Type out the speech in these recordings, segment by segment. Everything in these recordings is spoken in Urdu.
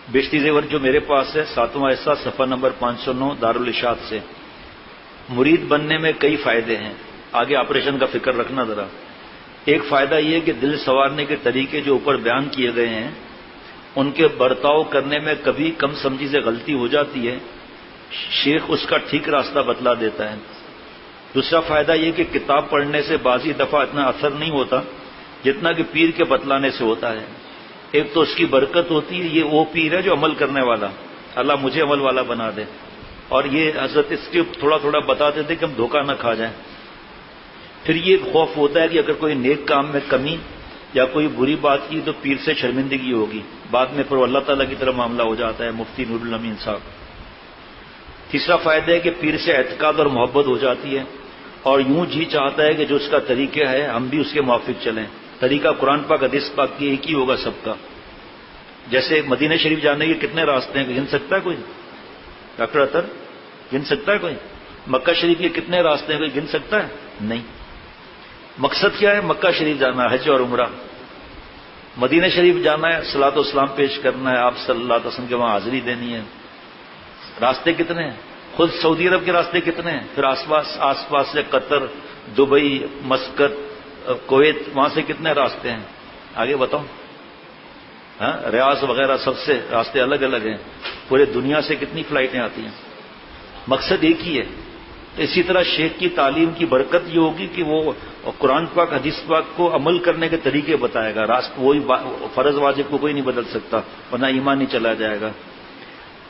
بیشتی زیور جو میرے پاس ہے 7واں حصہ صفحہ نمبر 509 دارالارشاد سے. مرید بننے میں کئی فائدے ہیں. آگے آپریشن کا فکر رکھنا ذرا. ایک فائدہ یہ کہ دل سنوارنے کے طریقے جو اوپر بیان کیے گئے ہیں ان کے برتاؤ کرنے میں کبھی کم سمجھی سے غلطی ہو جاتی ہے، شیخ اس کا ٹھیک راستہ بتلا دیتا ہے. دوسرا فائدہ یہ کہ کتاب پڑھنے سے بعضی دفعہ اتنا اثر نہیں ہوتا جتنا کہ پیر کے بتلانے سے ہوتا ہے. ایک تو اس کی برکت ہوتی ہے، یہ وہ پیر ہے جو عمل کرنے والا، اللہ مجھے عمل والا بنا دے. اور یہ حضرت اس کے تھوڑا تھوڑا بتاتے تھے کہ ہم دھوکہ نہ کھا جائیں. پھر یہ خوف ہوتا ہے کہ اگر کوئی نیک کام میں کمی یا کوئی بری بات کی تو پیر سے شرمندگی ہوگی، بعد میں پھر اللہ تعالیٰ کی طرف معاملہ ہو جاتا ہے. مفتی نور الامین صاحب. تیسرا فائدہ ہے کہ پیر سے اعتقاد اور محبت ہو جاتی ہے اور یوں جی چاہتا ہے کہ جو اس کا طریقہ ہے ہم بھی اس کے موافق چلیں. طریقہ قرآن پاک حدیث پاک کی ایک ہی ہوگا سب کا. جیسے مدینہ شریف جانے کے کتنے راستے ہیں، گن سکتا ہے کوئی؟ ڈاکٹر اطہر گن سکتا ہے کوئی؟ مکہ شریف کے کتنے راستے ہیں، کوئی گن سکتا ہے؟ نہیں. مقصد کیا ہے؟ مکہ شریف جانا ہے، حج اور عمرہ. مدینہ شریف جانا ہے، صلاۃ و اسلام پیش کرنا ہے، آپ صلی اللہ علیہ وسلم کے وہاں حاضری دینی ہے. راستے کتنے ہیں؟ خود سعودی عرب کے راستے کتنے ہیں، پھر آس پاس سے قطر، دبئی، مسقط، کویت، وہاں سے کتنے راستے ہیں آگے بتاؤ. ریاض وغیرہ سب سے راستے الگ الگ ہیں. پورے دنیا سے کتنی فلائٹیں آتی ہیں. مقصد ایک ہی ہے. اسی طرح شیخ کی تعلیم کی برکت یہ ہوگی کہ وہ قرآن پاک حدیث پاک کو عمل کرنے کے طریقے بتائے گا. وہی فرض واجب کو کوئی نہیں بدل سکتا ورنہ ایمان نہیں چلا جائے گا.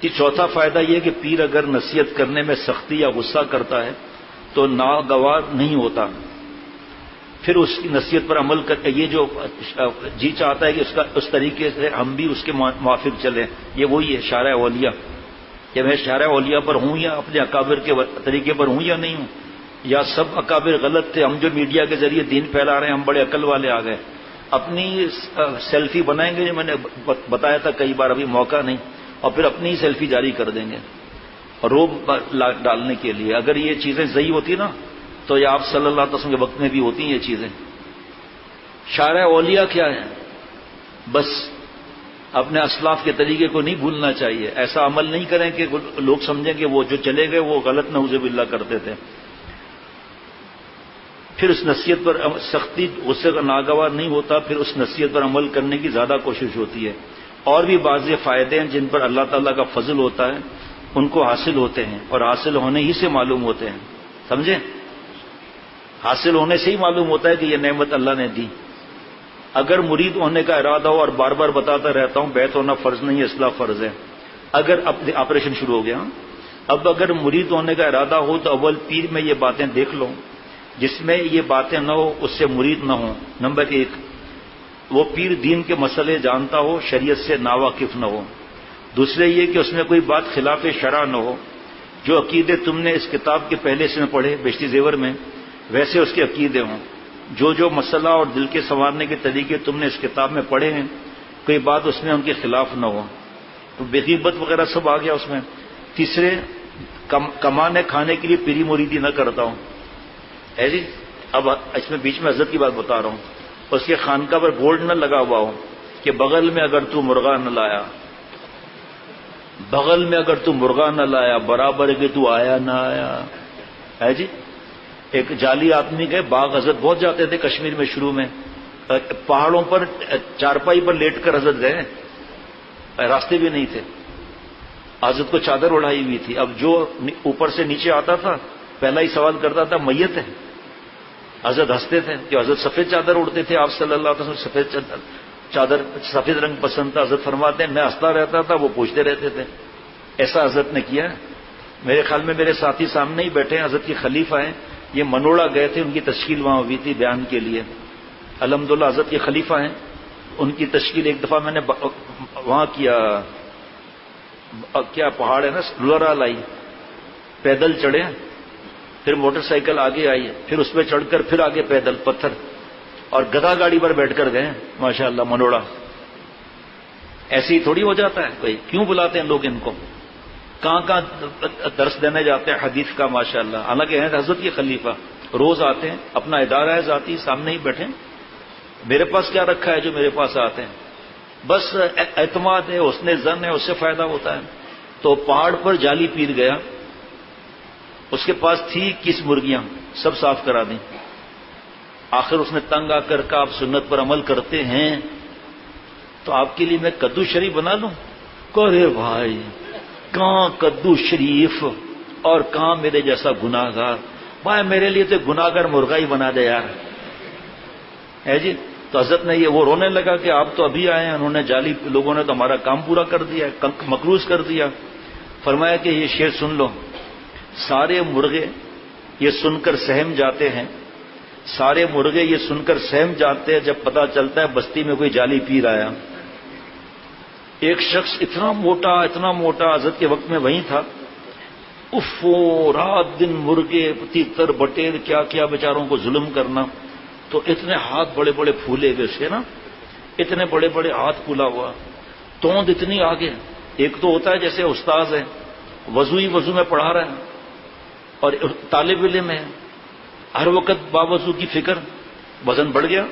چوتھا فائدہ یہ کہ پیر اگر نصیحت کرنے میں سختی یا غصہ کرتا ہے تو ناگوار نہیں ہوتا، پھر اس کی نصیحت پر عمل کر کے یہ جو جی چاہتا ہے کہ اس طریقے سے ہم بھی اس کے موافق چلیں. یہ وہی ہے شارع اولیاء، کہ میں شارع اولیاء پر ہوں یا اپنے اکابر کے طریقے پر ہوں یا نہیں ہوں، یا سب اکابر غلط تھے، ہم جو میڈیا کے ذریعے دین پھیلا رہے ہیں ہم بڑے عقل والے آ گئے. اپنی سیلفی بنائیں گے، جو میں نے بتایا تھا کئی بار، ابھی موقع نہیں، اور پھر اپنی ہی سیلفی جاری کر دیں گے اور روب ڈالنے کے لیے. اگر یہ چیزیں صحیح ہوتی نا تو یہ آپ صلی اللہ علیہ وسلم کے وقت میں بھی ہوتی ہیں یہ چیزیں. شارع اولیاء کیا ہے؟ بس اپنے اسلاف کے طریقے کو نہیں بھولنا چاہیے. ایسا عمل نہیں کریں کہ لوگ سمجھیں کہ وہ جو چلے گئے وہ غلط نعوذ باللہ کرتے تھے. پھر اس نصیحت پر سختی غصے کا ناگوار نہیں ہوتا، پھر اس نصیحت پر عمل کرنے کی زیادہ کوشش ہوتی ہے. اور بھی بعض فائدے ہیں جن پر اللہ تعالیٰ کا فضل ہوتا ہے، ان کو حاصل ہوتے ہیں اور حاصل ہونے ہی سے معلوم ہوتے ہیں. سمجھیں؟ حاصل ہونے سے ہی معلوم ہوتا ہے کہ یہ نعمت اللہ نے دی. اگر مرید ہونے کا ارادہ ہو، اور بار بار بتاتا رہتا ہوں بیعت ہونا فرض نہیں ہے، اصلاح فرض ہے. اگر آپریشن شروع ہو گیا، اب اگر مرید ہونے کا ارادہ ہو تو اول پیر میں یہ باتیں دیکھ لو، جس میں یہ باتیں نہ ہو اس سے مرید نہ ہو. نمبر 1، وہ پیر دین کے مسئلے جانتا ہو، شریعت سے ناواقف نہ ہو. دوسرے یہ کہ اس میں کوئی بات خلاف شرع نہ ہو. جو عقیدے تم نے اس کتاب کے پہلے سے میں پڑھے بیشتی زیور میں ویسے اس کے عقیدے ہوں. جو مسئلہ اور دل کے سنوارنے کے طریقے تم نے اس کتاب میں پڑھے ہیں کوئی بات اس میں ان کے خلاف نہ ہو. تو بغیبت وغیرہ سب آ گیا اس میں. تیسرے، کمانے کھانے کے لیے پیری مریدی نہ کرتا ہوں. ہے جی، اب اس میں بیچ میں حضرت کی بات بتا رہا ہوں. اس کے خانقاہ پر بورڈ نہ لگا ہوا ہو کہ بغل میں اگر تو مرغا نہ لایا، بغل میں اگر تو مرغا نہ لایا برابر کہ تو آیا نہ آیا. ہے جی، ایک جعلی آدمی گئے باغ، حضرت بہت جاتے تھے کشمیر میں شروع میں، پہاڑوں پر چارپائی پر لیٹ کر حضرت گئے، راستے بھی نہیں تھے، حضرت کو چادر اڑائی ہوئی تھی. اب جو اوپر سے نیچے آتا تھا پہلا ہی سوال کرتا تھا میت ہے. حضرت ہنستے تھے کہ حضرت سفید چادر اڑتے تھے، آپ صلی اللہ علیہ وسلم سفید چادر سفید رنگ پسند تھا. حضرت فرماتے ہیں میں ہنستا رہتا تھا، وہ پوچھتے رہتے تھے. ایسا حضرت نے کیا. میرے خیال میں میرے ساتھی سامنے ہی بیٹھے ہیں، حضرت کے خلیفہ ہیں، یہ منوڑا گئے تھے، ان کی تشکیل وہاں ہوئی تھی بیان کے لیے. الحمدللہ حضرت کے خلیفہ ہیں، ان کی تشکیل ایک دفعہ میں نے وہاں کیا پہاڑ ہے نا لورا لائی، پیدل چڑھے، پھر موٹر سائیکل آگے آئی، پھر اس پہ چڑھ کر پھر آگے پیدل پتھر، اور گدھا گاڑی پر بیٹھ کر گئے ماشاءاللہ منوڑا. ایسے ہی تھوڑی ہو جاتا ہے کوئی. کیوں بلاتے ہیں لوگ ان کو؟ کہاں درس دینے جاتے ہیں حدیث کا ماشاءاللہ. حالانکہ ہیں حضرت کے خلیفہ، روز آتے ہیں، اپنا ادارہ ہے ذاتی، سامنے ہی بیٹھے. میرے پاس کیا رکھا ہے جو میرے پاس آتے ہیں؟ بس اعتماد ہے، حسن ظن ہے، اس سے فائدہ ہوتا ہے. تو پہاڑ پر جالی پیر گیا، اس کے پاس تھی 21 مرغیاں، سب صاف کرا دیں. آخر اس نے تنگ آ کر کہا آپ سنت پر عمل کرتے ہیں تو آپ کے لیے میں کدو شریف بنا لوں. ارے بھائی کہاں کدو شریف اور کہاں میرے جیسا گناہگار، بھائی میرے لیے تو گناہگار مرغا ہی بنا دے یار. ہے جی. تو حضرت نے یہ وہ رونے لگا کہ آپ تو ابھی آئے ہیں، انہوں نے جعلی لوگوں نے تو ہمارا کام پورا کر دیا، مقروض کر دیا. فرمایا کہ یہ شعر سن لو، سارے مرغے یہ سن کر سہم جاتے ہیں، سارے مرغے یہ سن کر سہم جاتے ہیں جب پتا چلتا ہے بستی میں کوئی جعلی پیر آیا. ایک شخص اتنا موٹا حضرت کے وقت میں وہیں تھا، رات دن مرغے تیتر بٹیر کیا کیا بیچاروں کو ظلم کرنا. تو اتنے ہاتھ بڑے بڑے پھولے ہوئے اس کے نا، اتنے بڑے بڑے ہاتھ پھولا ہوا، توند اتنی آگے. ایک تو ہوتا ہے جیسے استاذ ہے، وضو میں پڑھا رہا ہے، اور طالب علم ہے، ہر وقت باوضو کی فکر. وزن بڑھ گیا،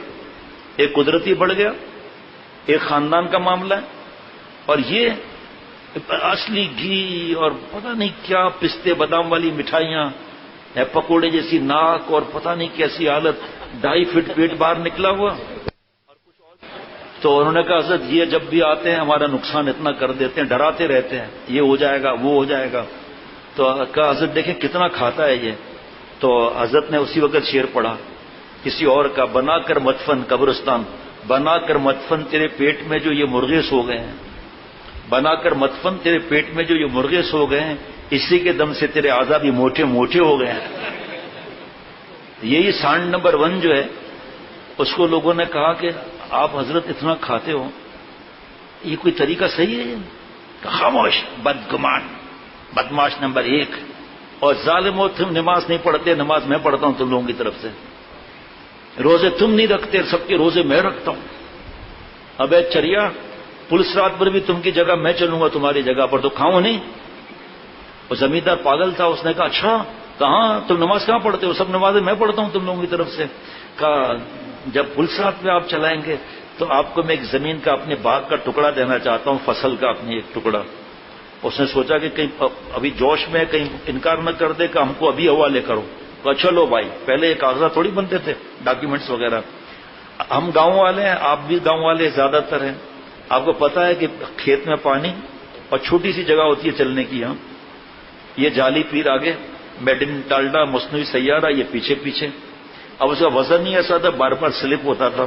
ایک قدرتی بڑھ گیا، ایک خاندان کا معاملہ ہے. اور یہ اصلی گھی اور پتہ نہیں کیا پستے بادام والی مٹھائیاں، پکوڑے جیسی ناک اور پتہ نہیں کیسی حالت، 2.5 فٹ پیٹ باہر نکلا ہوا. تو انہوں نے کہا حضرت یہ جب بھی آتے ہیں ہمارا نقصان اتنا کر دیتے ہیں، ڈراتے رہتے ہیں یہ ہو جائے گا وہ ہو جائے گا. تو کہا حضرت دیکھیں کتنا کھاتا ہے یہ. تو حضرت نے اسی وقت شعر پڑھا کسی اور کا، بنا کر مدفن قبرستان، بنا کر مدفن تیرے پیٹ میں جو یہ مرغے سو گئے ہیں، بنا کر مدفن تیرے پیٹ میں جو یہ مرغے سو گئے ہیں، اسی کے دم سے تیرے اعضا بھی موٹے موٹے ہو گئے ہیں. یہی سانڈ نمبر 1 جو ہے، اس کو لوگوں نے کہا کہ آپ حضرت اتنا کھاتے ہو، یہ کوئی طریقہ صحیح ہے؟ خاموش بدگمان بدماش نمبر 1، اور ظالم ہو تم نماز نہیں پڑھتے، نماز میں پڑھتا ہوں تم لوگوں کی طرف سے. روزے تم نہیں رکھتے، سب کے روزے میں رکھتا ہوں. ابے چریا، پولیس رات پر بھی تم کی جگہ میں چلوں گا، تمہاری جگہ پر تو کھاؤں نہیں. وہ زمیندار پاگل تھا، اس نے کہا اچھا کہاں تم نماز کہاں پڑھتے ہو؟ سب نمازیں میں پڑھتا ہوں تم لوگوں کی طرف سے. کہا جب پولیس رات میں آپ چلائیں گے تو آپ کو میں ایک زمین کا اپنے باغ کا ٹکڑا دینا چاہتا ہوں، فصل کا اپنی ایک ٹکڑا. اس نے سوچا کہ کہیں ابھی جوش میں کہیں انکار نہ کر دے کہ ہم کو ابھی حوالے کرو. کہا چلو بھائی، پہلے یہ کاغذات تھوڑی بنتے تھے، ڈاکیومنٹس وغیرہ. ہم گاؤں والے ہیں، آپ بھی گاؤں والے زیادہ تر ہیں، آپ کو پتا ہے کہ کھیت میں پانی اور چھوٹی سی جگہ ہوتی ہے چلنے کی. یہاں یہ جعلی پیر آگے، میڈ ان ڈالڈا مصنوعی سیارہ یہ پیچھے پیچھے. اب اس کا وزن ہی ایسا تھا، بار بار سلپ ہوتا تھا.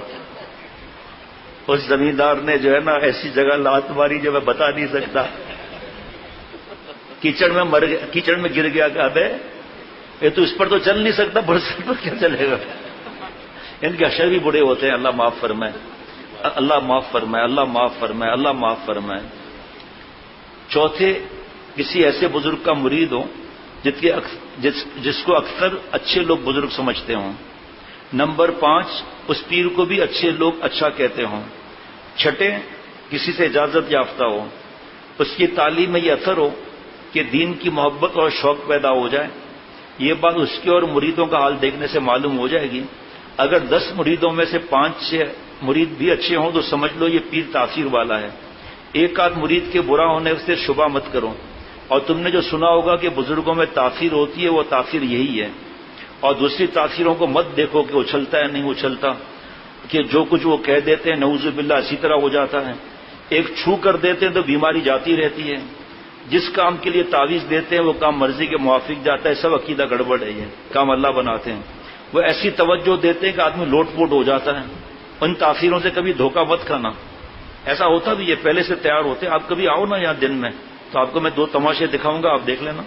اس زمیندار نے جو ہے نا ایسی جگہ لات ماری جو میں بتا نہیں سکتا. کیچڑ میں مر گیا، کیچڑ میں گر گیا. کہ ابے یہ تو اس پر تو چل نہیں سکتا، برسٹ پر کیا چلے گا. ان کے اشر بھی بڑے ہوتے ہیں. اللہ معاف فرمائے، اللہ معاف فرمائے، اللہ معاف فرمائے، اللہ معاف فرمائے. چوتھے، کسی ایسے بزرگ کا مرید ہو جس کو اکثر اچھے لوگ بزرگ سمجھتے ہوں. نمبر 5، اس پیر کو بھی اچھے لوگ اچھا کہتے ہوں. چھٹے، کسی سے اجازت یافتہ ہو، اس کی تعلیم میں یہ اثر ہو کہ دین کی محبت اور شوق پیدا ہو جائے. یہ بات اس کے اور مریدوں کا حال دیکھنے سے معلوم ہو جائے گی. اگر 10 مریدوں میں سے 5-6 مرید بھی اچھے ہوں تو سمجھ لو یہ پیر تاثیر والا ہے. ایک آدھ مرید کے برا ہونے سے شبہ مت کرو. اور تم نے جو سنا ہوگا کہ بزرگوں میں تاثیر ہوتی ہے، وہ تاثیر یہی ہے. اور دوسری تاثیروں کو مت دیکھو کہ اچھلتا ہے نہیں اچھلتا، کہ جو کچھ وہ کہہ دیتے ہیں نعوذ باللہ اسی طرح ہو جاتا ہے. ایک چھو کر دیتے ہیں تو بیماری جاتی رہتی ہے. جس کام کے لیے تعویذ دیتے ہیں وہ کام مرضی کے موافق جاتا ہے. سب عقیدہ گڑبڑ ہے، یہ کام اللہ بناتے ہیں. وہ ایسی توجہ دیتے ہیں کہ آدمی لوٹ پوٹ ہو جاتا ہے. ان تاثیروں سے کبھی دھوکہ مت کھانا. ایسا ہوتا بھی ہے، پہلے سے تیار ہوتے. آپ کبھی آؤ نا یہاں دن میں تو آپ کو میں 2 تماشے دکھاؤں گا، آپ دیکھ لینا.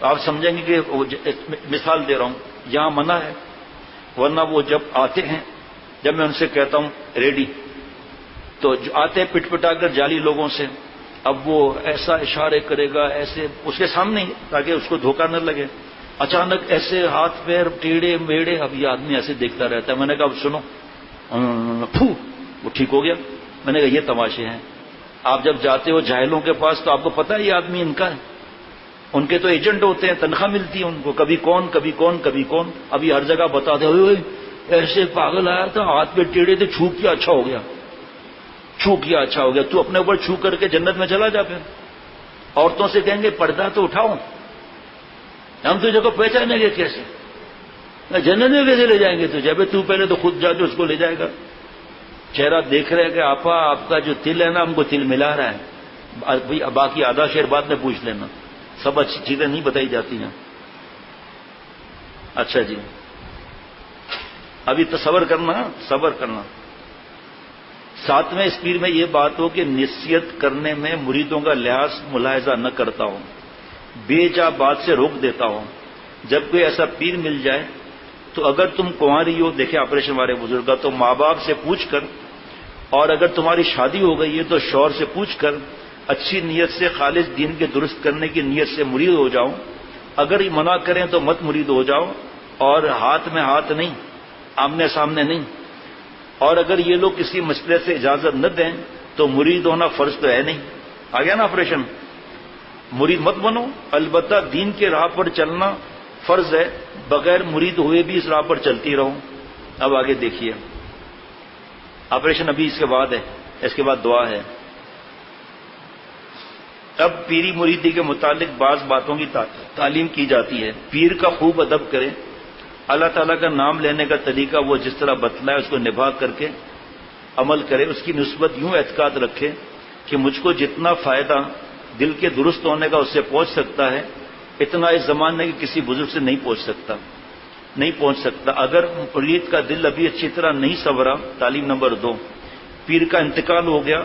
آپ سمجھیں گے کہ مثال دے رہا ہوں. یہاں منع ہے، ورنہ وہ جب آتے ہیں، جب میں ان سے کہتا ہوں ریڈی، تو جو آتے ہیں پٹ پٹا کر جعلی لوگوں سے. اب وہ ایسا اشارے کرے گا ایسے اس کے سامنے تاکہ اس کو دھوکہ نہ لگے. اچانک ایسے ہاتھ پیر ٹیڑے میڑے. اب یہ آدمی ایسے دیکھتا رہتا ہے. میں نے کہا اب سنو، وہ ٹھیک ہو گیا. میں نے کہا یہ تماشے ہیں. آپ جب جاتے ہو جاہلوں کے پاس تو آپ کو پتا ہے یہ آدمی ان کا ہے. ان کے تو ایجنٹ ہوتے ہیں، تنخواہ ملتی ہے ان کو، کبھی کون کبھی کون کبھی کون. ابھی ہر جگہ بتا دے ایسے پاگل آیا تھا، ہاتھ پہ ٹیڑے تھے، چھو کیا اچھا ہو گیا. چھو کیا اچھا ہو گیا، تو اپنے اوپر چھو کر کے جنت میں چلا جا۔ پھر عورتوں سے کہیں گے پردہ تو اٹھاؤ، ہم تجھے کو پہچانیں گے کیسے، جنت میں کیسے لے جائیں گے تجھے؟ ابھی تو پہلے تو خود جا کے اس کو لے جائے گا۔ چہرہ دیکھ رہے کہ آپا آپ کا جو تل ہے نا ہم کو تل ملا رہا ہے، باقی آدھا شعر بعد میں پوچھ لینا، سب اچھی چیزیں نہیں بتائی جاتی ہیں۔ اچھا جی، ابھی تصور کرنا، صبر کرنا۔ 7ویں اس پیر میں یہ بات ہو کہ نصیحت کرنے میں مریدوں کا لحاظ ملاحظہ نہ کرتا ہوں، بے جا بات سے روک دیتا ہوں۔ جب کوئی ایسا پیر مل جائے تو اگر تم کنواری ہو، دیکھیں آپریشن والے بزرگ کا، تو ماں باپ سے پوچھ کر، اور اگر تمہاری شادی ہو گئی ہے تو شوہر سے پوچھ کر اچھی نیت سے خالص دین کے درست کرنے کی نیت سے مرید ہو جاؤ۔ اگر یہ منع کریں تو مت مرید ہو جاؤ، اور ہاتھ میں ہاتھ نہیں، آمنے سامنے نہیں۔ اور اگر یہ لوگ کسی مسئلے سے اجازت نہ دیں تو مرید ہونا فرض تو ہے نہیں۔ آ گیا نا آپریشن؟ مرید مت بنو، البتہ دین کے راہ پر چلنا فرض ہے، بغیر مرید ہوئے بھی اس راہ پر چلتی رہو۔ اب آگے دیکھیے، آپریشن ابھی اس کے بعد ہے، اس کے بعد دعا ہے۔ اب پیری مریدی کے متعلق بعض باتوں کی تعلیم کی جاتی ہے۔ پیر کا خوب ادب کرے، اللہ تعالیٰ کا نام لینے کا طریقہ وہ جس طرح بتلائے اس کو نبھا کر کے عمل کرے۔ اس کی نسبت یوں اعتقاد رکھے کہ مجھ کو جتنا فائدہ دل کے درست ہونے کا اس سے پہنچ سکتا ہے، اتنا اس زمانے کے کسی بزرگ سے نہیں پہنچ سکتا۔ اگر مرید کا دل ابھی اچھی طرح نہیں سنورا، تعلیم نمبر 2، پیر کا انتقال ہو گیا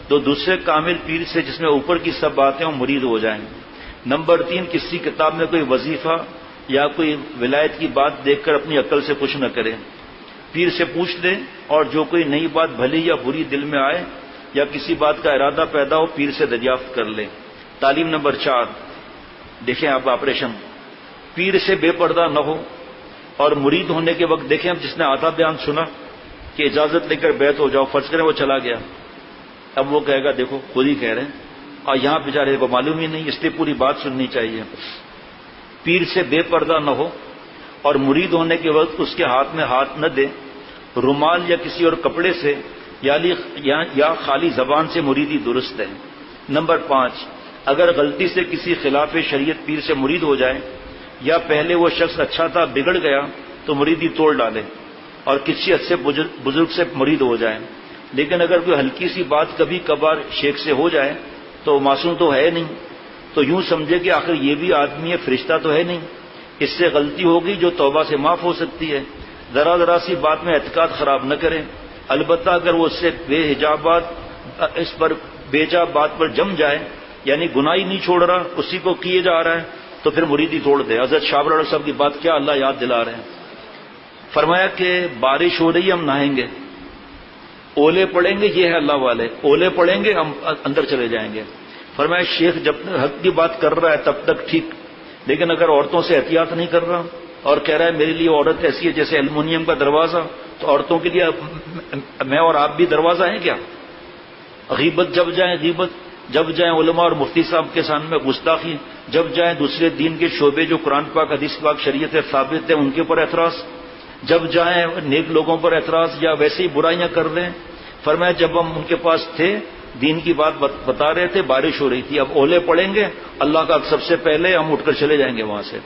تو دوسرے کامل پیر سے جس میں اوپر کی سب باتیں ہوں مرید ہو جائیں۔ نمبر 3، کسی کتاب میں کوئی وظیفہ یا کوئی ولایت کی بات دیکھ کر اپنی عقل سے کچھ نہ کرے، پیر سے پوچھ لے، اور جو کوئی نئی بات بھلی یا بری دل میں آئے یا کسی بات کا ارادہ پیدا ہو پیر سے دریافت کر لے۔ تعلیم نمبر 4، دیکھیں آپ آپریشن، پیر سے بے پردہ نہ ہو، اور مرید ہونے کے وقت دیکھیں اب جس نے آدھا بیان سنا کہ اجازت لے کر بیعت ہو جاؤ، فرض کریں وہ چلا گیا، اب وہ کہے گا دیکھو خود ہی کہہ رہے ہیں، اور یہاں بیچارے کو معلوم ہی نہیں، اس لیے پوری بات سننی چاہیے۔ پیر سے بے پردہ نہ ہو، اور مرید ہونے کے وقت اس کے ہاتھ میں ہاتھ نہ دے، رومال یا کسی اور کپڑے سے یا خالی زبان سے مریدی درست ہے۔ نمبر 5، اگر غلطی سے کسی خلاف شریعت پیر سے مرید ہو جائے، یا پہلے وہ شخص اچھا تھا بگڑ گیا تو مریدی توڑ ڈالے اور کسی اچھے بزرگ سے مرید ہو جائے۔ لیکن اگر کوئی ہلکی سی بات کبھی کبھار شیخ سے ہو جائے تو معصوم تو ہے نہیں، تو یوں سمجھے کہ آخر یہ بھی آدمی ہے، فرشتہ تو ہے نہیں، اس سے غلطی ہوگی جو توبہ سے معاف ہو سکتی ہے۔ ذرا سی بات میں اعتقاد خراب نہ کریں، البتہ اگر وہ اس سے بے جا بات پر جم جائے، یعنی گناہ ہی نہیں چھوڑ رہا، اسی کو کیے جا رہا ہے، تو پھر مریدی توڑ دے۔ حضرت شاہ ابرار صاحب کی بات کیا اللہ یاد دلا رہے ہیں، فرمایا کہ بارش ہو رہی ہے ہم نہائیں گے، اولے پڑیں گے، یہ ہے اللہ والے، اولے پڑیں گے ہم اندر چلے جائیں گے۔ فرمایا شیخ جب حق کی بات کر رہا ہے تب تک ٹھیک، لیکن اگر عورتوں سے احتیاط نہیں کر رہا اور کہہ رہا ہے میرے لیے عورت ایسی ہے جیسے ایلومینیم کا دروازہ، تو عورتوں کے لیے میں اور آپ بھی دروازہ ہیں کیا؟ غیبت جب جائیں علماء اور مفتی صاحب کے سامنے گستاخی، جب جائیں دوسرے دین کے شعبے جو قرآن پاک حدیث پاک شریعت ثابت ہے ان کے پر اعتراض، جب جائیں نیک لوگوں پر اعتراض یا ویسے ہی برائیاں کر رہے ہیں۔ فرمایا جب ہم ان کے پاس تھے دین کی بات بتا رہے تھے، بارش ہو رہی تھی، اب اولے پڑیں گے اللہ کا سب سے پہلے ہم اٹھ کر چلے جائیں گے وہاں سے۔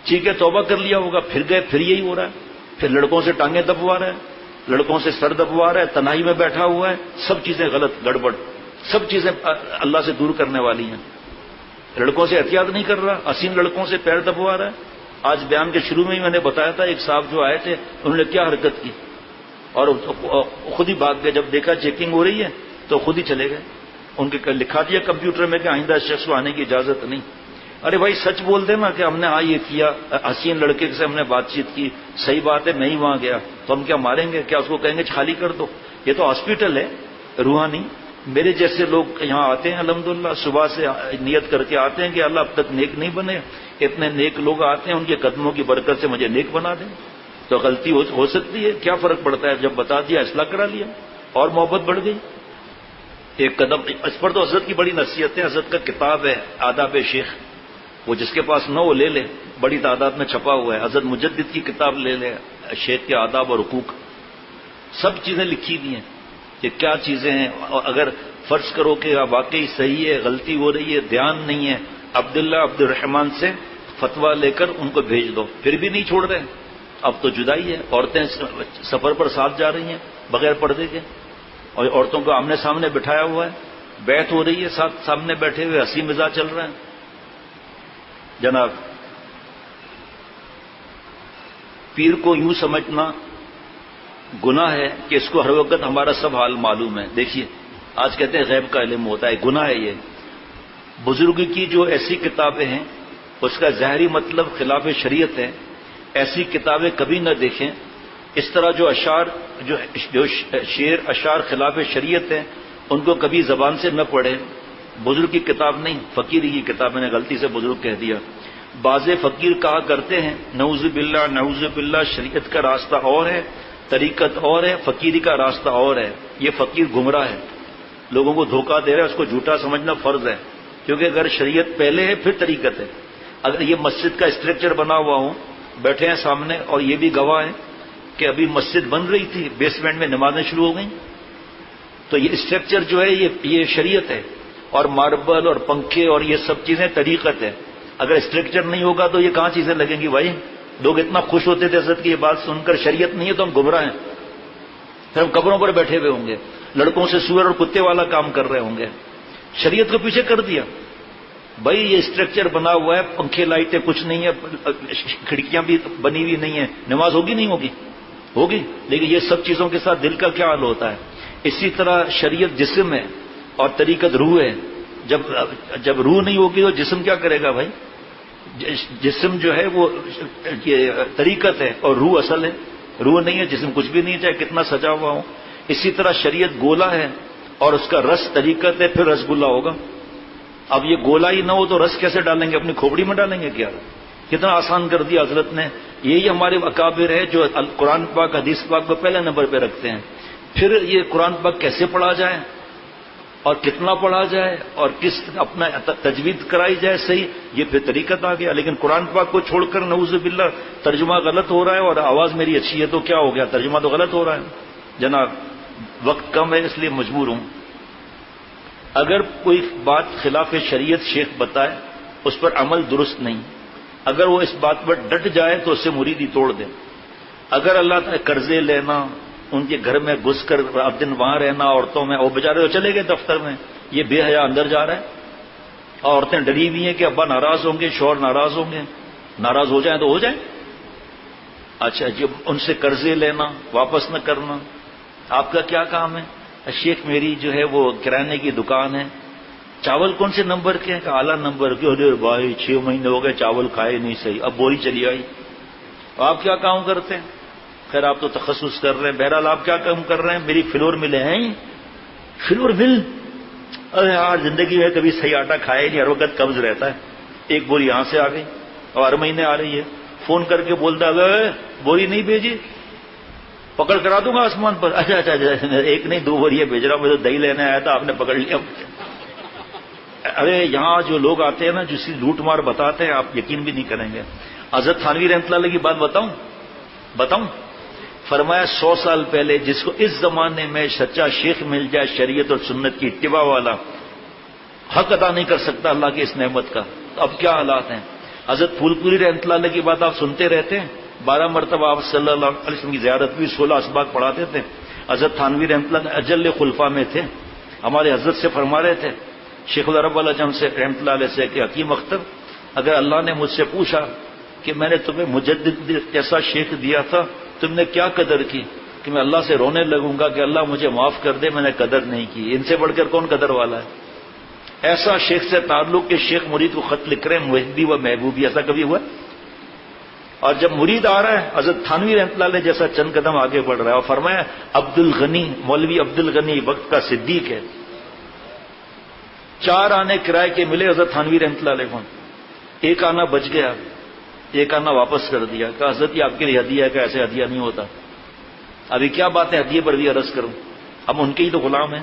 ٹھیک ہے توبہ کر لیا ہوگا، پھر گئے، پھر یہی ہو رہا ہے، پھر لڑکوں سے ٹانگیں دبوا رہا ہے، لڑکوں سے سر دبوا رہا ہے، تنہائی میں بیٹھا ہوا ہے، سب چیزیں غلط گڑبڑ، سب چیزیں اللہ سے دور کرنے والی ہیں۔ لڑکوں سے احتیاط نہیں کر رہا، حسین لڑکوں سے پیر دبوا رہا ہے۔ آج بیان کے شروع میں ہی میں نے بتایا تھا، ایک صاحب جو آئے تھے انہوں نے کیا حرکت کی، اور خود ہی بھاگ گئے، جب دیکھا چیکنگ ہو رہی ہے تو خود ہی چلے گئے۔ ان کے لکھا دیا کمپیوٹر میں کہ آئندہ اس شخص کو آنے کی اجازت نہیں۔ ارے بھائی سچ بول دے نا کہ ہم نے یہ کیا، حسین لڑکے سے ہم نے بات چیت کی، صحیح بات ہے میں ہی وہاں گیا، تو ہم کیا ماریں گے؟ کیا اس کو کہیں گے خالی کر دو؟ یہ تو ہاسپٹل ہے روحانی۔ میرے جیسے لوگ یہاں آتے ہیں الحمدللہ، صبح سے نیت کر کے آتے ہیں کہ اللہ اب تک نیک نہیں بنے، اتنے نیک لوگ آتے ہیں ان کے قدموں کی برکت سے مجھے نیک بنا دیں۔ تو غلطی ہو سکتی ہے، کیا فرق پڑتا ہے، جب بتا دیا اصلاح کرا لیا اور محبت بڑھ گئی۔ ایک قدم اس پر تو حضرت کی بڑی نصیحت ہے، حضرت کا کتاب ہے آداب شیخ، وہ جس کے پاس نہ وہ لے لے، بڑی تعداد میں چھپا ہوا ہے۔ حضرت مجدد کی کتاب لے لے، شیخ کے آداب اور حقوق، سب چیزیں لکھی ہوئی ہیں۔ کہ کیا چیزیں ہیں، اور اگر فرض کرو کہ واقعی صحیح ہے، غلطی ہو رہی ہے، دھیان نہیں ہے، عبداللہ عبد الرحمان سے فتویٰ لے کر ان کو بھیج دو، پھر بھی نہیں چھوڑ رہے۔ اب تو جدائی ہے، عورتیں سفر پر ساتھ جا رہی ہیں بغیر پردے کے، اور عورتوں کو آمنے سامنے بٹھایا ہوا ہے، بیعت ہو رہی ہے، ساتھ سامنے بیٹھے ہوئے ہنسی مزاح چل رہا ہے۔ جناب، پیر کو یوں سمجھنا گناہ ہے کہ اس کو ہر وقت ہمارا سب حال معلوم ہے۔ دیکھیے، آج کہتے ہیں غیب کا علم ہوتا ہے، گناہ ہے یہ۔ بزرگ کی جو ایسی کتابیں ہیں اس کا ظاہری مطلب خلاف شریعت ہے، ایسی کتابیں کبھی نہ دیکھیں۔ اس طرح جو شعر اشعار خلاف شریعت ہیں ان کو کبھی زبان سے نہ پڑھیں۔ بزرگ کی کتاب نہیں، فقیری کی کتاب، میں نے غلطی سے بزرگ کہہ دیا۔ بعض فقیر کہا کرتے ہیں نعوذ باللہ نعوذ باللہ، شریعت کا راستہ اور ہے، طریقت اور ہے، فقیری کا راستہ اور ہے۔ یہ فقیر گمراہ ہے، لوگوں کو دھوکہ دے رہا ہے، اس کو جھوٹا سمجھنا فرض ہے، کیونکہ اگر شریعت پہلے ہے پھر طریقت ہے۔ اگر یہ مسجد کا اسٹرکچر بنا ہوا ہوں، بیٹھے ہیں سامنے اور یہ بھی گواہ ہے کہ ابھی مسجد بن رہی تھی، بیسمنٹ میں نمازیں شروع ہو گئیں، تو یہ اسٹرکچر جو ہے یہ شریعت ہے، اور ماربل اور پنکھے اور یہ سب چیزیں طریقت ہے۔ اگر اسٹرکچر نہیں ہوگا تو یہ کہاں چیزیں لگیں گی بھائی؟ لوگ اتنا خوش ہوتے تھے حضرت کی یہ بات سن کر، شریعت نہیں ہے تو ہم گمراہ ہیں، پھر ہم قبروں پر بیٹھے ہوئے ہوں گے، لڑکوں سے سور اور کتے والا کام کر رہے ہوں گے۔ شریعت کو پیچھے کر دیا بھائی، یہ اسٹرکچر بنا ہوا ہے، پنکھے لائٹیں کچھ نہیں ہے، کھڑکیاں بھی بنی ہوئی نہیں ہیں، نماز ہوگی نہیں ہوگی؟ ہوگی، لیکن یہ سب چیزوں کے ساتھ دل کا کیا حال ہوتا ہے؟ اسی طرح شریعت جسم ہے اور طریقت روح ہے۔ جب روح نہیں ہوگی تو جسم کیا کرے گا بھائی؟ جسم جو ہے وہ طریقت ہے اور روح اصل ہے، روح نہیں ہے جسم کچھ بھی نہیں ہے، چاہے کتنا سجا ہوا ہو۔ اسی طرح شریعت گولا ہے اور اس کا رس طریقت ہے، پھر رس گلا ہوگا۔ اب یہ گولا ہی نہ ہو تو رس کیسے ڈالیں گے؟ اپنی کھوپڑی میں ڈالیں گے کیا؟ کتنا آسان کر دیا حضرت نے۔ یہی ہمارے اکابر ہے جو قرآن پاک حدیث پاک کو پہلے نمبر پہ رکھتے ہیں۔ پھر یہ قرآن پاک کیسے پڑھا جائے اور کتنا پڑھا جائے اور کس اپنا تجوید کرائی جائے صحیح، یہ پھر طریقت آ گیا۔ لیکن قرآن پاک کو چھوڑ کر نعوذ باللہ ترجمہ غلط ہو رہا ہے، اور آواز میری اچھی ہے تو کیا ہو گیا؟ ترجمہ تو غلط ہو رہا ہے۔ جناب، وقت کم ہے اس لیے مجبور ہوں۔ اگر کوئی بات خلاف شریعت شیخ بتائے، اس پر عمل درست نہیں، اگر وہ اس بات پر ڈٹ جائے تو اس سے مریدی توڑ دے۔ اگر اللہ تعالیٰ قرضے لینا، ان کے گھر میں گھس کر رات دن وہاں رہنا، عورتوں میں، وہ بیچارے تو چلے گئے دفتر میں، یہ بے حیا اندر جا رہا ہے، اور عورتیں ڈری ہوئی ہیں کہ ابا ناراض ہوں گے، شوہر ناراض ہوں گے، ناراض ہو جائیں تو ہو جائیں۔ اچھا، جب ان سے قرضے لینا، واپس نہ کرنا، آپ کا کیا کام ہے؟ شیخ میری جو ہے وہ کرانے کی دکان ہے، چاول کون سے نمبر کے ہیں؟ کہ اعلیٰ نمبر کے۔ ارے بھائی 6 مہینے ہو گئے چاول کھائے نہیں صحیح، اب بوری چلی آئی۔ آپ کیا کام کرتے ہیں؟ خیر آپ تو تخصص کر رہے ہیں، بہرحال آپ کیا کام کر رہے ہیں؟ میری فلور ملے ہیں، فلور مل، ارے یار زندگی میں کبھی صحیح آٹا کھایا ہی نہیں، ہر وقت قبض رہتا ہے، ایک بوری یہاں سے آ گئی اور ہر مہینے آ رہی ہے، فون کر کے بولتا ہے بوری نہیں بھیجی، پکڑ کرا دوں گا آسمان پر۔ اچھا اچھا اچھا، ایک نہیں 2 بوریاں بھیج رہا ہوں، میں تو دہی لینے آیا تھا، آپ نے پکڑ لیا مجھے۔ ارے یہاں جو لوگ آتے ہیں نا، جس کی لوٹ مار بتاتے ہیں، آپ یقین بھی نہیں کریں گے۔ حضرت تھانوی رحمۃ اللہ علیہ کی بات بتاؤں؟ فرمایا 100 سال پہلے جس کو اس زمانے میں سچا شیخ مل جائے شریعت اور سنت کی اتباع والا، حق ادا نہیں کر سکتا اللہ کی اس نعمت کا۔ اب کیا حالات ہیں؟ حضرت پھول پوری رحمۃ اللہ علیہ کی بات آپ سنتے رہتے ہیں، 12 مرتبہ آپ صلی اللہ علیہ وسلم کی زیارت بھی، 16 اسباق پڑھاتے تھے۔ حضرت تھانوی رحمۃ اللہ اجل خلفاء میں تھے، ہمارے حضرت سے فرما رہے تھے، شیخ العرب العجم سے رحمۃ اللہ علیہ سے کہ حکیم اختر، اگر اللہ نے مجھ سے پوچھا کہ میں نے تمہیں مجدد جیسا شیخ دیا تھا، تم نے کیا قدر کی، کہ میں اللہ سے رونے لگوں گا کہ اللہ مجھے معاف کر دے، میں نے قدر نہیں کی۔ ان سے بڑھ کر کون قدر والا ہے؟ ایسا شیخ سے تعلق کہ شیخ مرید کو خط لکھ رہے ہیں، محبی و محبوبی، ایسا کبھی ہوا؟ اور جب مرید آ رہا ہے، حضرت تھانوی رحمۃ اللہ علیہ جیسا چند قدم آگے بڑھ رہا ہے، اور فرمایا عبد الغنی، مولوی عبد الغنی وقت کا صدیق ہے، 4 آنے کرائے کے ملے حضرت تھانوی رحمۃ اللہ علیہ کو، ایک آنا بچ گیا، ایک آنا واپس کر دیا، کہ حضرت یہ آپ کے لیے ہدیہ ہے، کہ ایسے ہدیہ نہیں ہوتا۔ ابھی کیا بات ہے ہدیے پر بھی عرض کروں؟ ہم ان کے ہی تو غلام ہیں،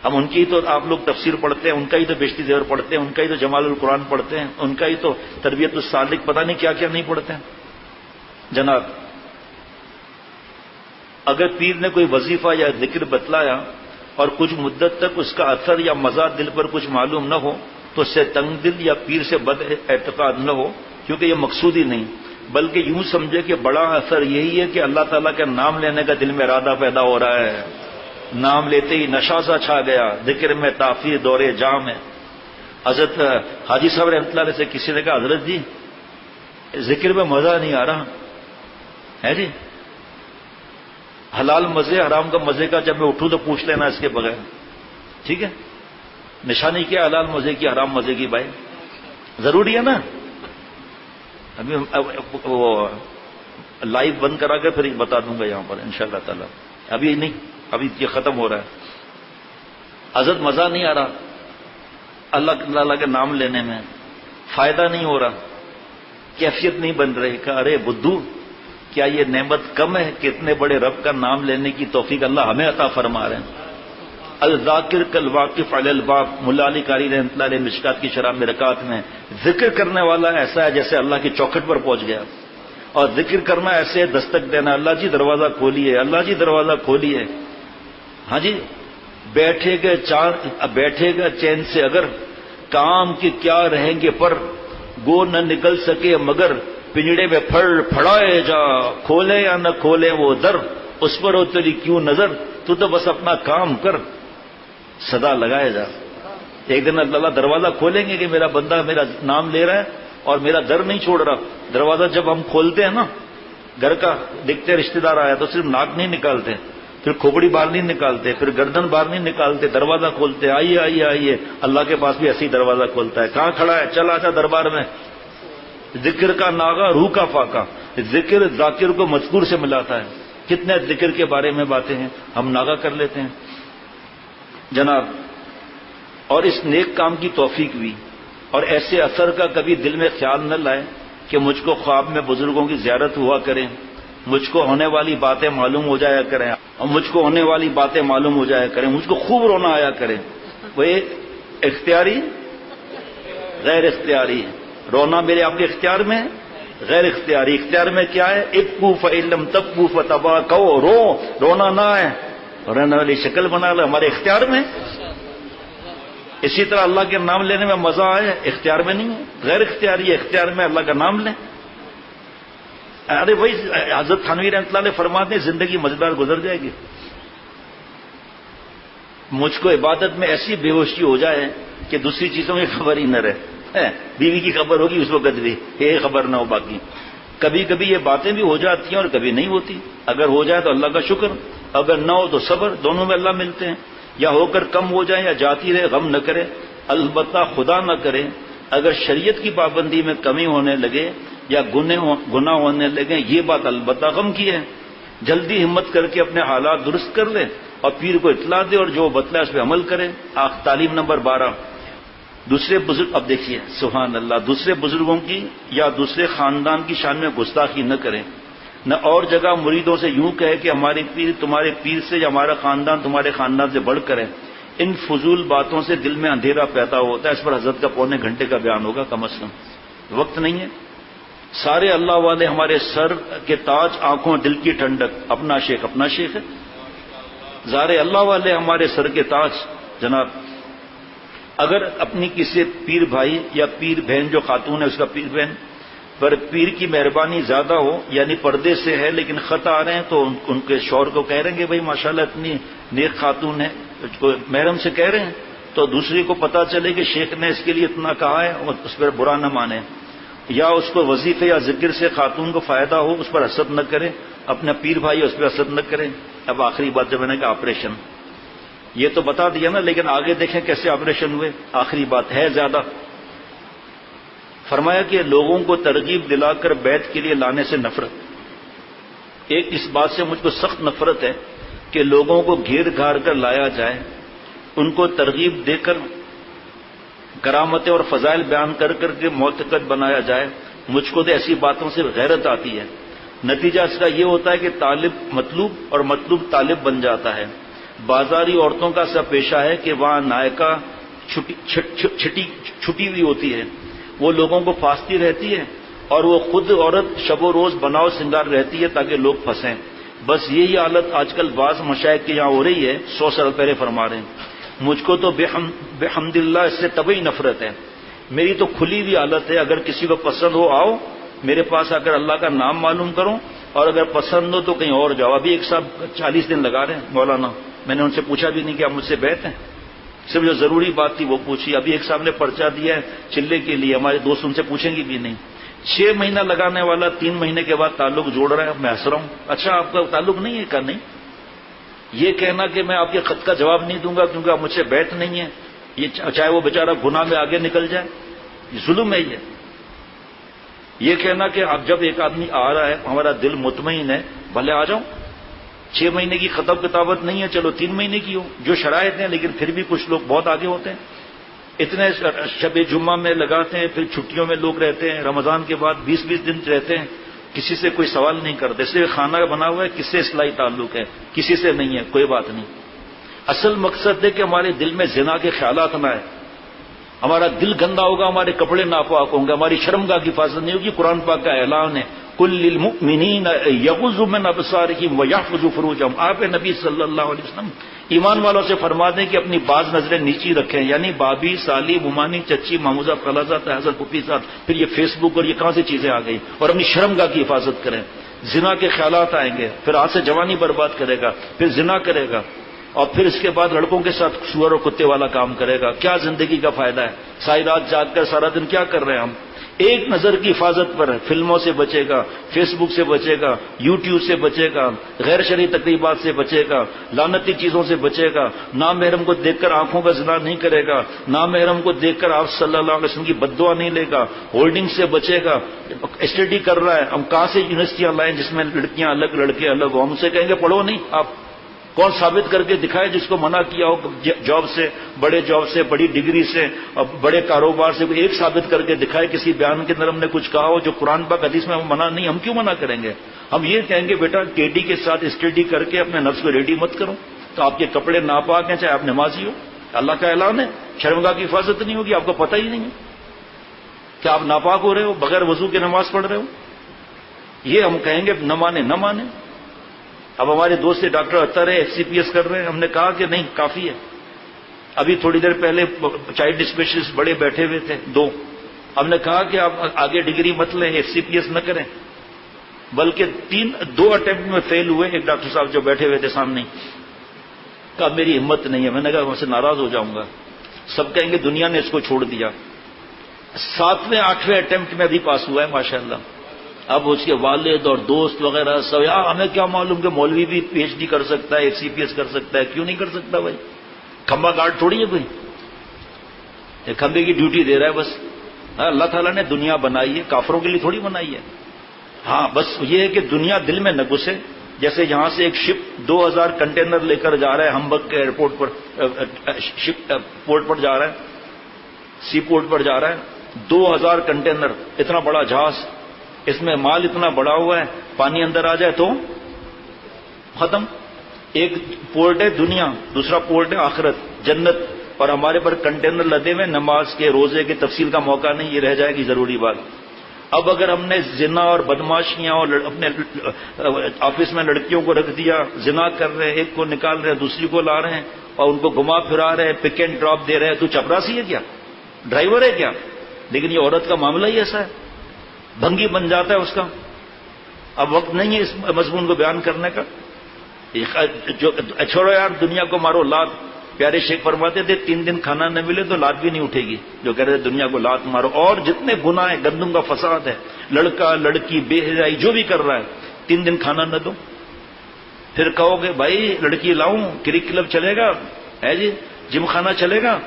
ہم ان کی ہی تو، آپ لوگ تفسیر پڑھتے ہیں، ان کا ہی تو بیشتی زیور پڑھتے ہیں، ان کا ہی تو جمال القرآن پڑھتے ہیں، ان کا ہی تو تربیت السالک، پتہ نہیں کیا کیا نہیں پڑھتے ہیں۔ جناب، اگر پیر نے کوئی وظیفہ یا ذکر بتلایا اور کچھ مدت تک اس کا اثر یا مزہ دل پر کچھ معلوم نہ ہو تو اس سے تنگ دل یا پیر سے بد اعتقاد نہ ہو، کیونکہ یہ مقصود ہی نہیں، بلکہ یوں سمجھے کہ بڑا اثر یہی ہے کہ اللہ تعالیٰ کا نام لینے کا دل میں ارادہ پیدا ہو رہا ہے، نام لیتے ہی نشہ سا چھا گیا، ذکر میں تاثیر دور جام ہے۔ حضرت حاجی صاحب رحمۃ اللہ علیہ سے کسی نے کہا حضرت جی ذکر میں مزہ نہیں آ رہا ہے جی، حلال مزے حرام کا مزے کا جب میں اٹھوں تو پوچھ لینا اس کے بغیر، ٹھیک ہے؟ نشانی کیا حلال مزے کی حرام مزے کی بھائی، ضروری ہے نا؟ ابھی وہ لائیو بند کرا کر پھر بتا دوں گا یہاں پر انشاءاللہ تعالی، ابھی نہیں، ابھی یہ ختم ہو رہا ہے۔ حضرت مزہ نہیں آ رہا اللہ کے نام لینے میں، فائدہ نہیں ہو رہا، کیفیت نہیں بن رہی، کہ ارے بدھو کیا یہ نعمت کم ہے کہ اتنے بڑے رب کا نام لینے کی توفیق اللہ ہمیں عطا فرما رہے ہیں۔ الذاکر کالواقف علی الباب، ملا علی قاری رحمۃ اللہ علیہ مشکات کی شرح میں رکعت میں، ذکر کرنے والا ایسا ہے جیسے اللہ کی چوکھٹ پر پہنچ گیا، اور ذکر کرنا ایسے دستک دینا، اللہ جی دروازہ کھولیے، اللہ جی دروازہ کھولیے، ہاں جی بیٹھے گا چین سے اگر، کام کی کیا رہیں گے پر، گو نہ نکل سکے مگر، پنجڑے میں پھڑائے جا، کھولے یا نہ کھولے وہ در، اس پر ہو تیری کیوں نظر، تو بس اپنا کام کر، صدا لگائے جا۔ ایک دن اللہ دروازہ کھولیں گے کہ میرا بندہ میرا نام لے رہا ہے اور میرا در نہیں چھوڑ رہا۔ دروازہ جب ہم کھولتے ہیں نا گھر کا، دیکھتے رشتہ دار آیا تو صرف ناک نہیں نکالتے، پھر کھوپڑی باہر نہیں نکالتے، پھر گردن باہر نہیں نکالتے، دروازہ کھولتے، آئیے آئیے آئیے۔ اللہ کے پاس بھی ایسی دروازہ کھولتا ہے، کہاں کھڑا ہے، چل آجا دربار میں۔ ذکر کا ناغہ روح کا فاقہ، ذکر ذاکر کو مذکور سے ملاتا ہے۔ کتنے ذکر کے بارے میں باتیں ہیں، ہم ناغہ کر لیتے ہیں جناب۔ اور اس نیک کام کی توفیق بھی، اور ایسے اثر کا کبھی دل میں خیال نہ لائے کہ مجھ کو خواب میں بزرگوں کی زیارت ہوا کریں، مجھ کو ہونے والی باتیں معلوم ہو جایا کریں، اور مجھ کو ہونے والی باتیں معلوم ہو جایا کریں، مجھ کو خوب رونا آیا کریں۔ وہ اختیاری غیر اختیاری ہے، رونا میرے آپ کے اختیار میں ہے، غیر اختیاری۔ اختیار میں کیا ہے؟ ابکو فإن لم تبکو فتباکوا، رونا نہ ہے، رونے والی شکل بنا لے، ہمارے اختیار میں۔ اسی طرح اللہ کے نام لینے میں مزہ آئے، اختیار میں نہیں ہے، غیر اختیاری ہے، اختیار میں اللہ کا نام لیں۔ ارے وہی حضرت تھانوی رحمۃ اللہ علیہ فرماتے ہیں زندگی مزیدار گزر جائے گی، مجھ کو عبادت میں ایسی بے ہوشی ہو جائے کہ دوسری چیزوں کی خبر ہی نہ رہے، بیوی کی خبر ہوگی اس وقت بھی، یہ خبر نہ ہو باقی۔ کبھی کبھی یہ باتیں بھی ہو جاتی ہیں اور کبھی نہیں ہوتی، اگر ہو جائے تو اللہ کا شکر، اگر نہ ہو تو صبر، دونوں میں اللہ ملتے ہیں۔ یا ہو کر کم ہو جائے یا جاتی رہے، غم نہ کرے، البتہ خدا نہ کرے اگر شریعت کی پابندی میں کمی ہونے لگے یا گناہ ہونے لگے، یہ بات البتہ غم کی ہے۔ جلدی ہمت کر کے اپنے حالات درست کر لے اور پیر کو اطلاع دے اور جو بتلا اس پہ عمل کرے۔ تعلیم نمبر 12، دوسرے بزرگ، اب دیکھیے سبحان اللہ، دوسرے بزرگوں کی یا دوسرے خاندان کی شان میں گستاخی نہ کریں، نہ اور جگہ مریدوں سے یوں کہے کہ ہمارے پیر تمہارے پیر سے یا ہمارا خاندان تمہارے خاندان سے بڑھ کر ہے۔ ان فضول باتوں سے دل میں اندھیرا پیدا ہوتا ہے۔ اس پر حضرت کا پونے گھنٹے کا بیان ہوگا کم از کم، وقت نہیں ہے۔ سارے اللہ والے ہمارے سر کے تاج، آنکھوں دل کی ٹھنڈک، اپنا شیخ ہے۔ سارے اللہ والے ہمارے سر کے تاج جناب۔ اگر اپنی کسی پیر بھائی یا پیر بہن جو خاتون ہے اس کا پیر بہن پر پیر کی مہربانی زیادہ ہو، یعنی پردے سے ہے لیکن خط آ رہے ہیں، تو ان کے شوہر کو کہہ رہے ہیں کہ بھائی ماشاءاللہ اتنی نیک خاتون ہے، اس کو محرم سے کہہ رہے ہیں، تو دوسرے کو پتا چلے کہ شیخ نے اس کے لیے اتنا کہا ہے اور اس پر برا نہ مانے، یا اس کو وظیفے یا ذکر سے خاتون کو فائدہ ہو اس پر حسد نہ کرے، اپنا پیر بھائی اس پہ حسد نہ کرے۔ اب آخری بات جب میں نے کہا آپریشن، یہ تو بتا دیا نا، لیکن آگے دیکھیں کیسے آپریشن ہوئے۔ آخری بات ہے زیادہ، فرمایا کہ لوگوں کو ترغیب دلا کر بیعت کے لیے لانے سے نفرت۔ ایک اس بات سے مجھ کو سخت نفرت ہے کہ لوگوں کو گھیر گھار کر لایا جائے، ان کو ترغیب دے کر کرامتیں اور فضائل بیان کر کر کے معتقد بنایا جائے۔ مجھ کو تو ایسی باتوں سے غیرت آتی ہے۔ نتیجہ اس کا یہ ہوتا ہے کہ طالب مطلوب اور مطلوب طالب بن جاتا ہے۔ بازاری عورتوں کا سا پیشہ ہے کہ وہاں نائکہ چھٹی ہوئی ہوتی ہے، وہ لوگوں کو پھانستی رہتی ہے، اور وہ خود عورت شب و روز بناؤ سنگار رہتی ہے تاکہ لوگ پھنسیں۔ بس یہی حالت آج کل بعض مشائخ کے یہاں ہو رہی ہے، 100 سال پہلے فرما رہے ہیں مجھ کو تو بحمد اللہ اس سے طبعی نفرت ہے، میری تو کھلی ہوئی حالت ہے، اگر کسی کو پسند ہو آؤ میرے پاس آ کر اللہ کا نام معلوم کرو، اور اگر پسند ہو تو کہیں اور جاؤ۔ ابھی ایک صاحب 40 دن لگا رہے ہیں مولانا، میں نے ان سے پوچھا بھی نہیں کہ آپ مجھ سے بیعت ہیں، صرف جو ضروری بات تھی وہ پوچھی۔ ابھی ایک صاحب نے پرچہ دیا ہے چلے کے لیے، ہمارے دوست ان سے پوچھیں گے بھی نہیں۔ 6 مہینہ لگانے والا 3 مہینے کے بعد تعلق جوڑ رہا ہے، میں ہنس رہا ہوں، اچھا آپ کا تعلق نہیں ہے؟ کہا نہیں۔ یہ کہنا کہ میں آپ کے خط کا جواب نہیں دوں گا کیونکہ آپ مجھ سے بیعت نہیں ہے، یہ چاہے وہ بیچارہ گناہ میں آگے نکل جائے، یہ ظلم ہے۔ یہ کہنا کہ اب جب ایک آدمی آ رہا ہے ہمارا دل مطمئن ہے بھلے آ جاؤ، 6 مہینے کی خطب کتابت نہیں ہے چلو 3 مہینے کی ہو، جو شرائط ہیں، لیکن پھر بھی کچھ لوگ بہت آگے ہوتے ہیں، اتنے شب جمعہ میں لگاتے ہیں، پھر چھٹیوں میں لوگ رہتے ہیں، رمضان کے بعد 20 دن رہتے ہیں، کسی سے کوئی سوال نہیں کرتے، اس لیے خانہ بنا ہوا ہے، کس سے اصلاحی تعلق ہے؟ کسی سے نہیں ہے، کوئی بات نہیں۔ اصل مقصد ہے کہ ہمارے دل میں زنا کے خیالات نہ آئے، ہمارا دل گندا ہوگا، ہمارے کپڑے ناپاک ہوں گے، ہماری شرمگاہ کی حفاظت نہیں ہوگی۔ قرآن پاک کا اعلان ہے کل للمؤمنین یغضوا من ابصارہم ویحفظوا فروجہم، آپ نبی صلی اللہ علیہ وسلم ایمان والوں سے فرما دیں کہ اپنی بعض نظریں نیچی رکھیں، یعنی بابی، سالی، ممانی، چچی، ماموزہ، خالازہ، حضرت پھوپھی صاحب، پھر یہ فیس بک اور یہ کہاں سے چیزیں آ گئی، اور اپنی شرمگاہ کی حفاظت کریں۔ زنا کے خیالات آئیں گے، پھر آج سے جوانی برباد کرے گا، پھر زنا کرے گا، اور پھر اس کے بعد لڑکوں کے ساتھ سور اور کتے والا کام کرے گا۔ کیا زندگی کا فائدہ ہے؟ ساری رات جاگ کر سارا دن کیا کر رہے ہیں ہم؟ ایک نظر کی حفاظت پر ہے، فلموں سے بچے گا، فیس بک سے بچے گا، یوٹیوب سے بچے گا، غیر شرعی تقریبات سے بچے گا، لعنتی چیزوں سے بچے گا، نامحرم کو دیکھ کر آنکھوں کا زنا نہیں کرے گا، نامحرم کو دیکھ کر آپ صلی اللہ علیہ وسلم کی بددعا نہیں لے گا، ہولڈنگ سے بچے گا۔ اسٹڈی کر رہا ہے، ہم کہاں سے یونیورسٹیاں لائیں جس میں لڑکیاں الگ لڑکے الگ ہوں؟ ہم سے کہیں گے پڑھو نہیں آپ، کون ثابت کر کے دکھائے جس کو منع کیا ہو جاب سے، بڑے جاب سے، بڑی ڈگری سے اور بڑے کاروبار سے، کوئی ایک ثابت کر کے دکھائے کسی بیان کے اندر ہم نے کچھ کہا ہو جو قرآن پاک حدیث میں منع نہیں۔ ہم کیوں منع کریں گے؟ ہم یہ کہیں گے بیٹا ٹیڈی کے ساتھ اسٹڈی کر کے اپنے نفس کو ریڈی مت کرو، تو آپ کے کپڑے ناپاک ہیں چاہے آپ نمازی ہو، اللہ کا اعلان ہے شرمگاہ کی حفاظت نہیں ہوگی، آپ کو پتہ ہی نہیں ہے کہ آپ ناپاک ہو رہے ہو، بغیر وضو کے نماز پڑھ رہے ہو۔ یہ ہم کہیں گے نہ مانے نہ مانے۔ اب ہمارے دوست سے ڈاکٹر اطہر ہے FCPS کر رہے ہیں، ہم نے کہا کہ نہیں کافی ہے۔ ابھی تھوڑی دیر پہلے چائلڈ اسپیشلسٹ بڑے بیٹھے ہوئے تھے 2، ہم نے کہا کہ آپ آگے ڈگری مت لیں، FCPS نہ کریں، بلکہ 2 اٹیمپٹ میں فیل ہوئے۔ ایک ڈاکٹر صاحب جو بیٹھے ہوئے تھے سامنے، کہا میری ہمت نہیں ہے، میں نے کہا میں سے ناراض ہو جاؤں گا، سب کہیں گے دنیا نے اس کو چھوڑ دیا۔ 7ویں 8ویں اٹیمپٹ میں ابھی پاس ہوا ہے ماشاءاللہ۔ اب اس کے والد اور دوست وغیرہ سب، یار ہمیں کیا معلوم کہ مولوی بھی PhD کر سکتا ہے، FCPS کر سکتا ہے، کیوں نہیں کر سکتا بھائی؟ کھمبا گارڈ تھوڑی ہے کوئی، یہ کھمبے کی ڈیوٹی دے رہا ہے بس۔ اللہ تعالیٰ نے دنیا بنائی ہے، کافروں کے لیے تھوڑی بنائی ہے۔ ہاں بس یہ ہے کہ دنیا دل میں نہ گھسے۔ جیسے یہاں سے ایک شپ 2000 کنٹینر لے کر جا رہا ہے ہمبرگ کے ایئرپورٹ پر، شپ پورٹ پر جا رہا ہے، سی پورٹ پر جا رہا ہے، 2000 کنٹینر، اتنا بڑا جہاز، اس میں مال اتنا بڑا ہوا ہے، پانی اندر آ جائے تو ختم۔ ایک پورٹ ہے دنیا، دوسرا پورٹ ہے آخرت، جنت، اور ہمارے پر کنٹینر لدے ہوئے، نماز کے روزے کے تفصیل کا موقع نہیں، یہ رہ جائے گی ضروری بات۔ اب اگر ہم نے زنا اور بدماشیاں اور اپنے آفس میں لڑکیوں کو رکھ دیا، زنا کر رہے ہیں، ایک کو نکال رہے ہیں دوسری کو لا رہے ہیں اور ان کو گھما پھرا رہے ہیں، پک اینڈ ڈراپ دے رہے ہیں، تو چپراسی ہے کیا؟ ڈرائیور ہے کیا؟ لیکن یہ عورت کا معاملہ ہی ایسا ہے، بھنگی بن جاتا ہے اس کا۔ اب وقت نہیں ہے اس مضمون کو بیان کرنے کا، جو چھوڑو یار دنیا کو مارو لات۔ پیارے شیخ فرماتے تھے 3 دن کھانا نہ ملے تو لات بھی نہیں اٹھے گی، جو کہہ رہے تھے دنیا کو لات مارو۔ اور جتنے گناہ ہیں، گندم کا فساد ہے، لڑکا لڑکی بے حیائی جو بھی کر رہا ہے، 3 دن کھانا نہ دو، پھر کہو گے بھائی لڑکی لاؤں، کرکٹ کلب چلے گا ہے جی، جم خانہ چلے گا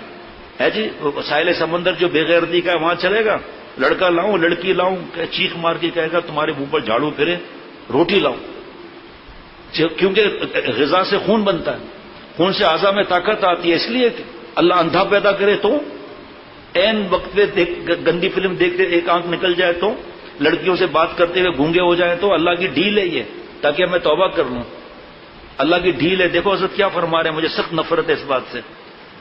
ہے جی، ساحل سمندر جو بے غیرتی کا ہے وہاں چلے گا، لڑکا لاؤں لڑکی لاؤں، چیخ مار کے کہے گا تمہارے منہ پر جھاڑو پھرے، روٹی لاؤں، کیونکہ غذا سے خون بنتا ہے، خون سے اعضاء میں طاقت آتی ہے۔ اس لیے کہ اللہ اندھا پیدا کرے تو عین وقت پہ گندی فلم دیکھتے ایک آنکھ نکل جائے تو، لڑکیوں سے بات کرتے ہوئے گونگے ہو جائیں تو، اللہ کی ڈھیل ہے یہ، تاکہ میں توبہ کر لوں۔ اللہ کی ڈھیل ہے۔ دیکھو حضرت کیا فرما رہے ہیں، مجھے سخت نفرت ہے اس بات سے،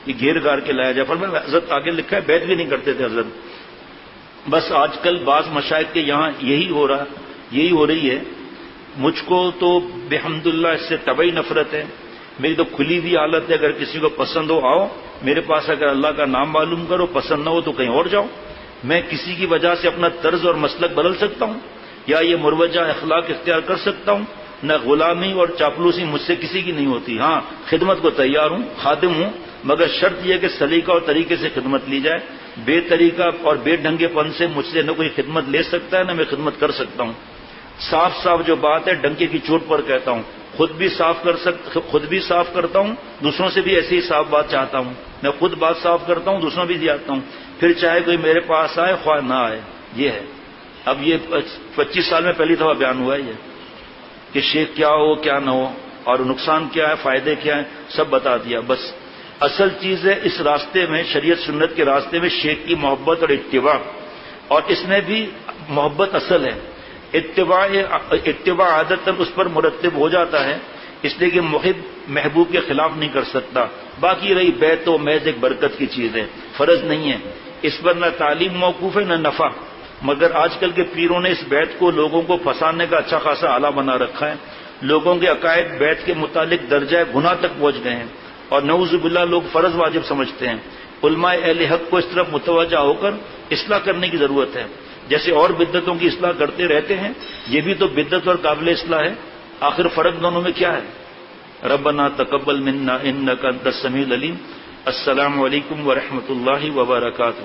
یہ گھیر گار کے لایا جائے۔ فرمایا حضرت آگے لکھا ہے بیعت بھی نہیں کرتے تھے حضرت۔ بس آج کل بعض مشائخ کے یہاں یہی ہو رہی ہے مجھ کو تو بحمداللہ اس سے طبعی نفرت ہے، میری تو کھلی ہوئی حالت ہے، اگر کسی کو پسند ہو آؤ میرے پاس، اگر اللہ کا نام معلوم کرو، پسند نہ ہو تو کہیں اور جاؤ۔ میں کسی کی وجہ سے اپنا طرز اور مسلک بدل سکتا ہوں یا یہ مروجہ اخلاق اختیار کر سکتا ہوں؟ نہ غلامی اور چاپلوسی مجھ سے کسی کی نہیں ہوتی۔ ہاں خدمت کو تیار ہوں، خادم ہوں، مگر شرط یہ کہ سلیقہ اور طریقے سے خدمت لی جائے۔ بے طریقہ اور بے ڈھنگے پن سے مجھ سے نہ کوئی خدمت لے سکتا ہے نہ میں خدمت کر سکتا ہوں۔ صاف صاف جو بات ہے ڈنکے کی چوٹ پر کہتا ہوں، خود بھی صاف کرتا ہوں، دوسروں سے بھی ایسی ہی صاف بات چاہتا ہوں۔ میں خود بات صاف کرتا ہوں، دوسروں بھی دیتا ہوں، پھر چاہے کوئی میرے پاس آئے خواہ نہ آئے۔ یہ ہے، اب یہ 25 سال میں پہلی دفعہ بیان ہوا ہے یہ کہ شیخ کیا ہو کیا نہ ہو اور نقصان کیا ہے فائدے کیا ہیں سب بتا دیا۔ بس اصل چیز ہے اس راستے میں، شریعت سنت کے راستے میں شیخ کی محبت اور اتباع، اور اس میں بھی محبت اصل ہے، اتباع عادت اس پر مرتب ہو جاتا ہے، اس لیے کہ محب محبوب کے خلاف نہیں کر سکتا۔ باقی رہی بیعت تو محض ایک برکت کی چیز ہے، فرض نہیں ہے، اس پر نہ تعلیم موقوف ہے نہ نفع، مگر آج کل کے پیروں نے اس بیعت کو لوگوں کو پھنسانے کا اچھا خاصا آلہ بنا رکھا ہے۔ لوگوں کے عقائد بیعت کے متعلق درجہ گناہ تک پہنچ گئے ہیں، اور نعوذ باللہ لوگ فرض واجب سمجھتے ہیں۔ علماء اہل حق کو اس طرف متوجہ ہو کر اصلاح کرنے کی ضرورت ہے، جیسے اور بدعتوں کی اصلاح کرتے رہتے ہیں، یہ بھی تو بدعت اور قابل اصلاح ہے۔ آخر فرق دونوں میں کیا ہے؟ ربنا تقبل منا انک انت السمیع العلیم۔ السلام علیکم ورحمۃ اللہ وبرکاتہ۔